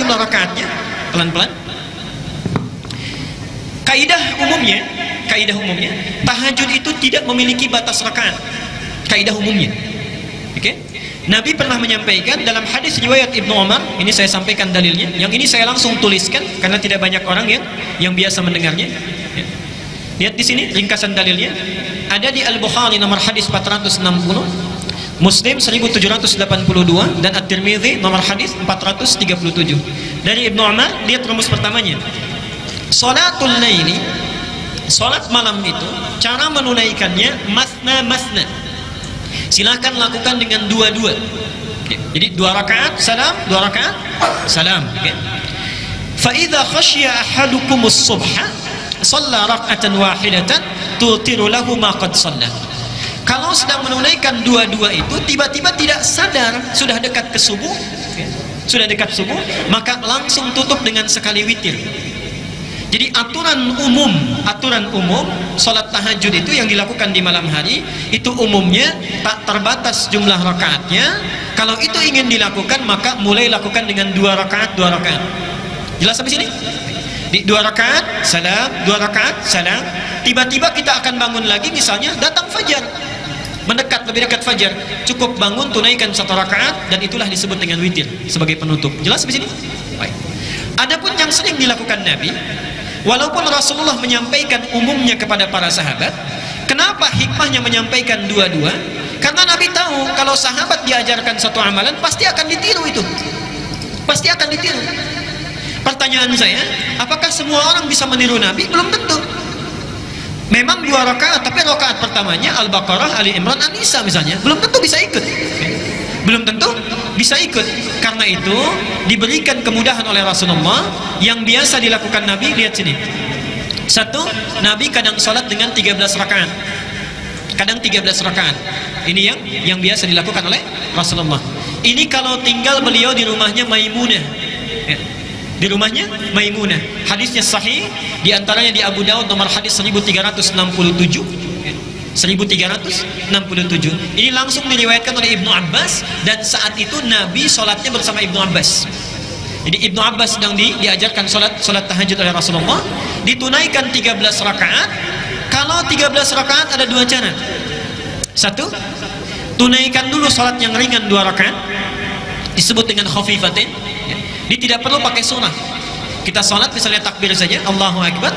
jumlah rakaatnya? Pelan-pelan. Kaidah umumnya tahajud itu tidak memiliki batas rakaat. Kaidah umumnya. Oke? Nabi pernah menyampaikan dalam hadis riwayat Ibnu Umar, ini saya sampaikan dalilnya. Yang ini saya langsung tuliskan karena tidak banyak orang yang biasa mendengarnya. Ya. Lihat di sini ringkasan dalilnya. Ada di Al-Bukhari nomor hadis 460, Muslim 1782 dan At-Tirmidzi nomor hadis 437. Dari Ibnu Umar, lihat rumus pertamanya. Salatul laili, salat malam itu cara menunaikannya masna. Silakan lakukan dengan dua-dua. Jadi 2 rakaat salam, 2 rakaat salam. Fa idza khashiya ahadukumus subha shalla rak'atan wahidatan tutiru lahu ma qad shalla. Kalau sedang menunaikan dua-dua itu tiba-tiba tidak sadar sudah dekat ke subuh, maka langsung tutup dengan sekali witir. Jadi aturan umum salat tahajud itu yang dilakukan di malam hari itu umumnya tak terbatas jumlah rakaatnya. Kalau itu ingin dilakukan maka mulai lakukan dengan 2 rakaat. Jelas sampai sini? Di 2 rakaat salam, 2 rakaat salam. Tiba-tiba kita akan bangun lagi, misalnya datang fajar, lebih dekat fajar, cukup bangun tunaikan 1 rakaat dan itulah disebut dengan witir sebagai penutup. Jelas sampai sini? Baik. Adapun yang sering dilakukan Nabi, walaupun Rasulullah menyampaikan umumnya kepada para sahabat, kenapa hikmahnya menyampaikan dua-dua? Karena Nabi tahu kalau sahabat diajarkan satu amalan pasti akan ditiru itu. Pasti akan ditiru. Pertanyaan saya, apakah semua orang bisa meniru Nabi? Belum tentu. Memang 2 rakaat, tapi rakaat pertamanya Al-Baqarah, Ali Imran, An-Nisa misalnya, belum tentu bisa ikut. Belum tentu bisa ikut. Karena itu diberikan kemudahan oleh Rasulullah yang biasa dilakukan Nabi. Lihat sini. 1, Nabi kadang sholat dengan 13 rakaat. Kadang 13 rakaat. Ini yang biasa dilakukan oleh Rasulullah. Ini kalau tinggal beliau di rumahnya Maimunah. Ya. Di rumahnya Maimunah. Hadisnya sahih, di antaranya di Abu Daud nomor hadis 1367. 1367. Ini langsung diriwayatkan oleh Ibnu Abbas, dan saat itu Nabi sholatnya bersama Ibnu Abbas. Jadi Ibnu Abbas sedang diajarkan sholat tahajud oleh Rasulullah, ditunaikan 13 rakaat. Kalau 13 rakaat ada 2 cara. 1, tunaikan dulu sholat yang ringan 2 rakaat, disebut dengan khafifatin. Dia tidak perlu pakai surah. Kita sholat misalnya takbir saja, Allahu Akbar,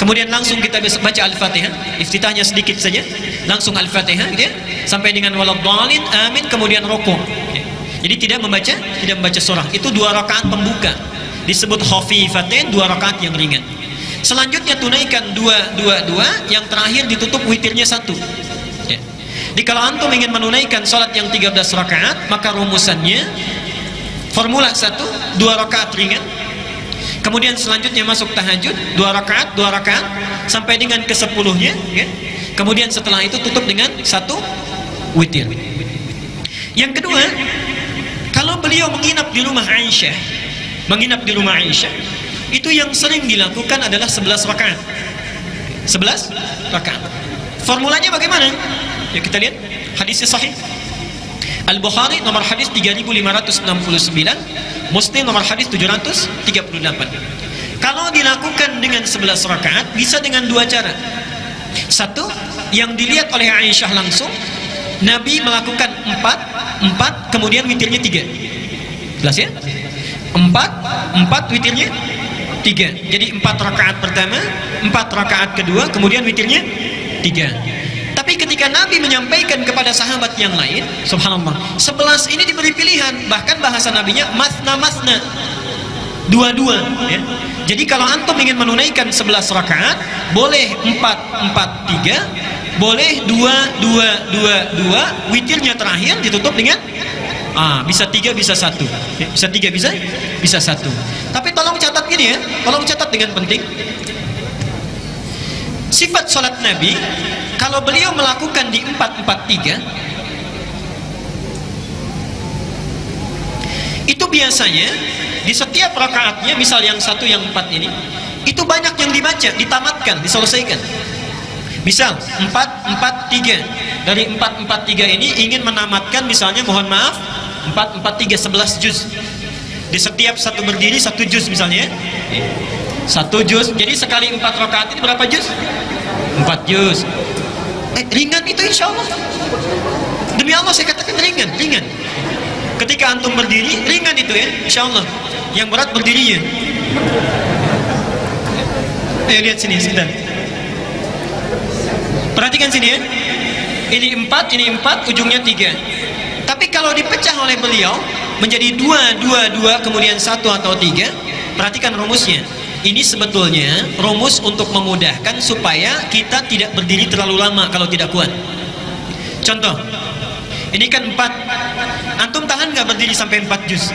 kemudian langsung kita baca Al-Fatihah, iftitahnya sedikit saja, langsung Al-Fatihah gitu ya, sampai dengan waladhdallin, amin, kemudian rukuk. Jadi tidak membaca surah. Itu 2 rakaat pembuka, disebut khafifatin, 2 rakaat yang ringan. Selanjutnya tunaikan 2, yang terakhir ditutup witirnya 1. Ya. Jadi kalau antum ingin menunaikan sholat yang 13 rakaat, maka rumusannya formula 1, 2 rakaat ringan. Kemudian selanjutnya masuk tahajud 2 rakaat sampai dengan ke-10-nya ya. Kemudian setelah itu tutup dengan 1 witir. Yang kedua, kalau beliau menginap di rumah Aisyah, itu yang sering dilakukan adalah 11 rakaat. 11 rakaat. Formulanya bagaimana? Ya, kita lihat hadisnya sahih. Al-Bukhari nomor hadis 3569, Muslim nomor hadis 738. Kalau dilakukan dengan 11 rakaat bisa dengan 2 cara. 1, yang dilihat oleh Aisyah langsung, Nabi melakukan 4 kemudian witirnya 3. Jelas ya? 4 witirnya 3. Jadi 4 rakaat pertama, 4 rakaat kedua, kemudian witirnya 3. Tapi ketika Nabi menyampaikan kepada sahabat yang lain, subhanallah, 11 ini diberi pilihan. Bahkan bahasa Nabinya masna, 2 ya. Jadi kalau antum ingin menunaikan 11 rakaat, boleh 4, 3, boleh 2, witirnya terakhir ditutup dengan bisa 3, bisa 1 ya, bisa 3, bisa 1. Tapi tolong catat gini ya, tolong catat dengan penting. Sifat sholat Nabi, kalau beliau melakukan di 4-4-3, itu biasanya di setiap rakaatnya, misal yang 1, yang 4 ini, itu banyak yang dibaca, ditamatkan, diselesaikan. Misal 4-4-3, dari 4-4-3 ini ingin menamatkan misalnya, mohon maaf, 4-4-3 11 juz. Di setiap satu berdiri 1 juz misalnya, 1 juz. Jadi sekali 4 rakaat ini berapa juz? 4 juz. Ringan itu insya Allah. Demi Allah saya katakan ringan. Ketika antum berdiri ringan itu ya, insya Allah. Yang berat berdirinya. Ayo lihat sini sebentar. Perhatikan sini ya. Ini 4, ujungnya 3. Tapi kalau dipecah oleh beliau menjadi 2, kemudian 1 atau 3, perhatikan rumusnya. Ini sebetulnya rumus untuk memudahkan supaya kita tidak berdiri terlalu lama kalau tidak kuat. Contoh, ini kan 4. Antum tahan nggak berdiri sampai 4 juz?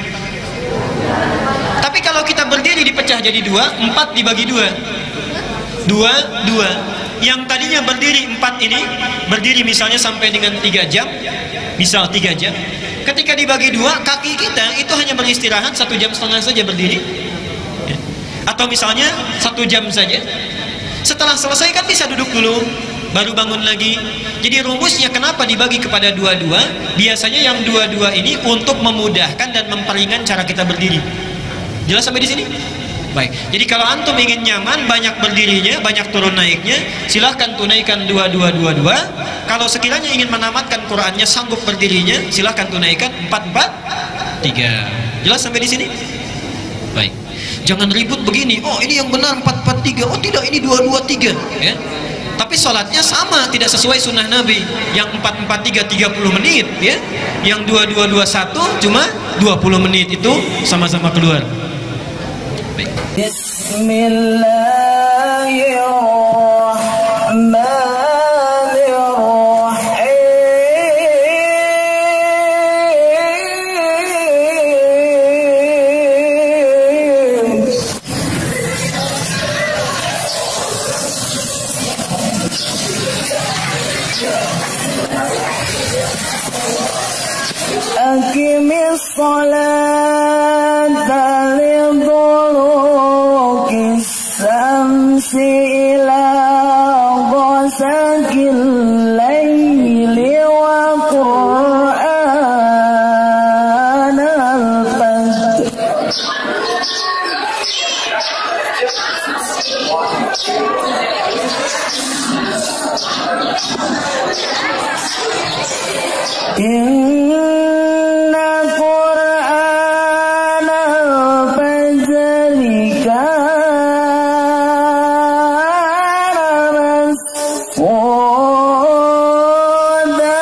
Tapi kalau kita berdiri dipecah jadi 2, 4 dibagi 2. 2. Yang tadinya berdiri 4 ini, berdiri misalnya sampai dengan 3 jam, misal 3 jam. Ketika dibagi 2, kaki kita itu hanya beristirahat 1,5 jam saja berdiri. Atau misalnya 1 jam saja. Setelah selesai kan bisa duduk dulu, baru bangun lagi. Jadi rumusnya kenapa dibagi kepada 2, biasanya yang 2 ini untuk memudahkan dan memperingan cara kita berdiri. Jelas sampai di sini? Baik. Jadi kalau antum ingin nyaman, banyak berdirinya, banyak turun naiknya, silahkan tunaikan 2. Kalau sekiranya ingin menamatkan Qur'annya, sanggup berdirinya, silahkan tunaikan 4-4-3. Jelas sampai di sini? Baik. Jangan ribut begini. Oh, ini yang benar 4-4-3. Oh, tidak, ini 2-2-3, ya. Tapi sholatnya sama, tidak sesuai sunnah Nabi. Yang 4-4-3 30 menit, ya. Yang 2-2-2-1 cuma 20 menit, itu sama-sama keluar. Baik. Aqimis salata liduluki syamsi ila ghasaqil laili wa qur'anal fajr. Inna Qur'anal fajri kana mashhuda.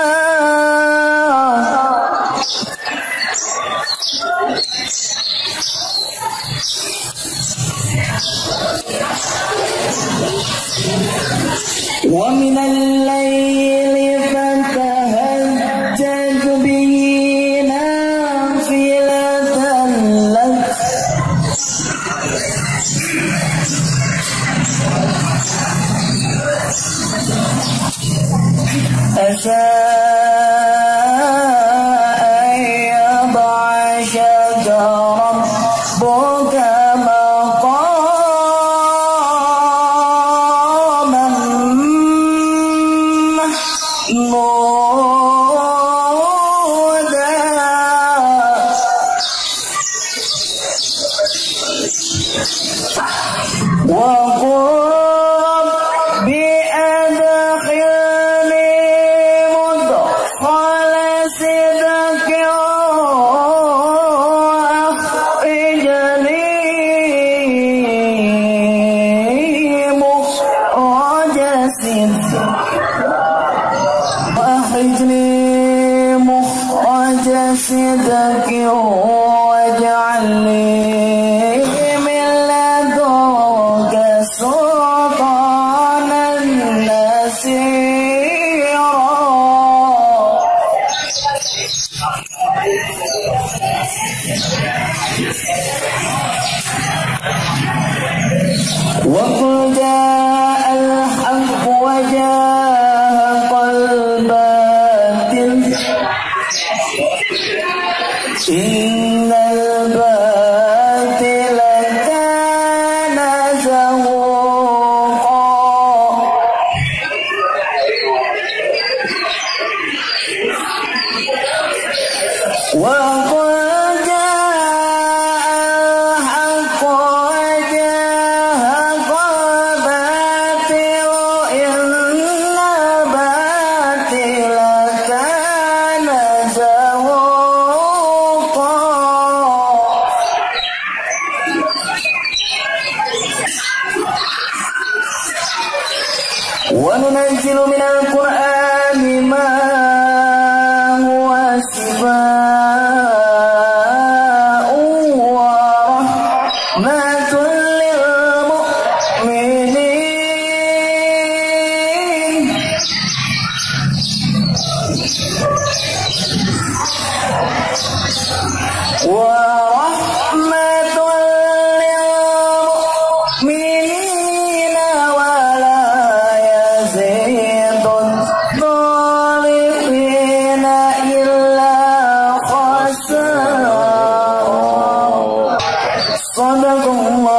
Wa minal layli fatahajjad bihi nafilatan lak asa an yab'athaka rabbuka maqaman mahmuda. Wa qul rabbi adkhilni mudkhala sidqin wa akhrijni mukhraja sidqin وأخرجني مخرج صدق واجعل لي من لدنك سلطانا نصيرا. وقل جاء الحق وجاء الباطل إن الباطل كان زهوقا. وقل جاء ورحمة للمؤمنين ولا يزيد الظالمين إلا خسارا. صدق الله.